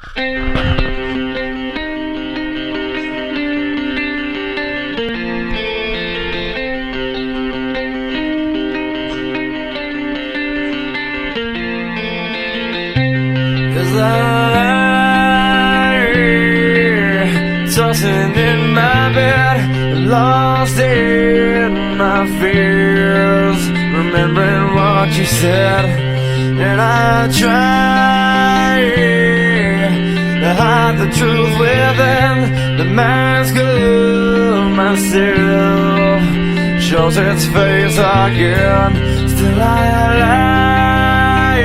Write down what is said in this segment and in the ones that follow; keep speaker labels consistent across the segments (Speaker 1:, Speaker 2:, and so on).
Speaker 1: 'Cause I tossing in my bed, lost in my fears, remembering what you said. And I try to hide the truth within the mask of myself, shows its face again. Still I lie,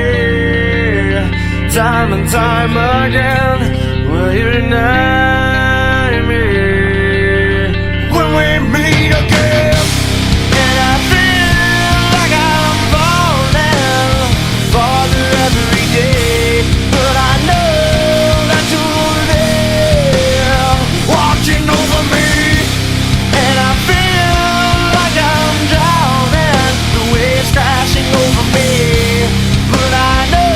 Speaker 1: time and time again. Will you deny me when we meet again? And I feel like I'm falling farther every day, but I know that you're there watching over me. And I feel like I'm drowning, the waves crashing over me, but I know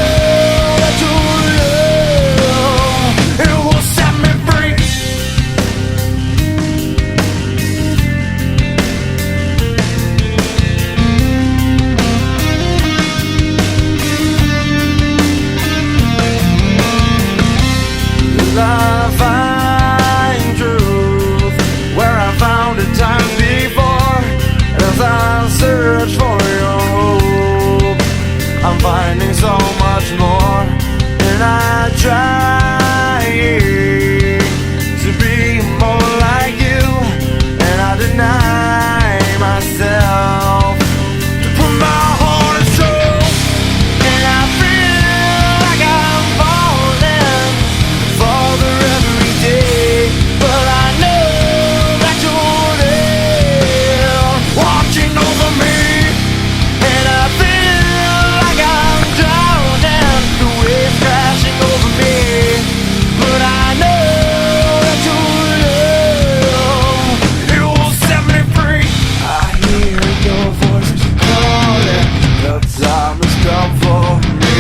Speaker 1: that your love, it will set me free. I find truth where I found it times before. As I search for your hope, I'm finding so much more. And I try to be more like you, and I deny myself to put my heart and soul. And I feel like I'm falling farther every day, but I know that you're there watching over me. And I feel like I'm drowning, the waves crashing over me, but I know that your love, it will set me free. I hear your voice calling, the time has come for me.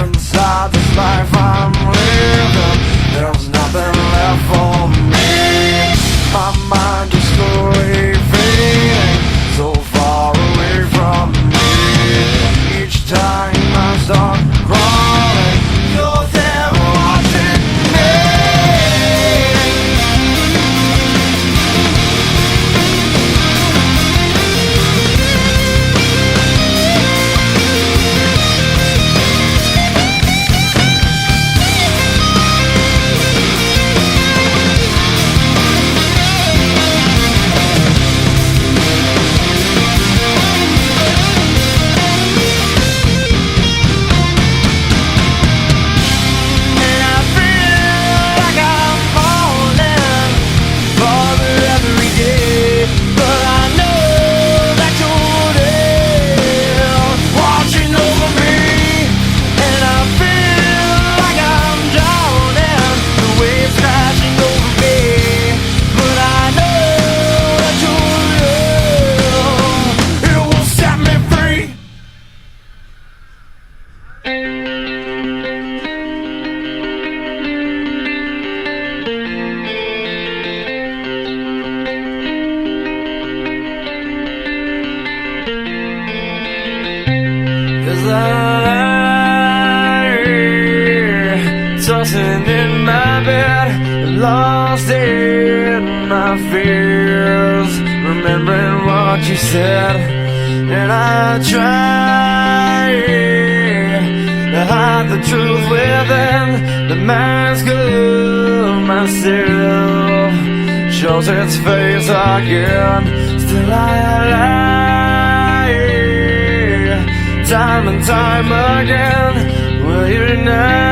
Speaker 1: Inside this life I'm living, there's nothing left for me. My mind is slowly fading, so far away from me. Each time I start crawling, you're there watching me. And I feel like I'm falling farther every day, but I know that you're there watching over me. And I feel like I'm drowning, the waves crashing over me, but I know that your love, it will set me free. Cause I tossing in my bed, lost in my fears, remembering what you said. And I try to hide the truth within the mask of myself, shows its face again. Still I lie, time and time again. Will you deny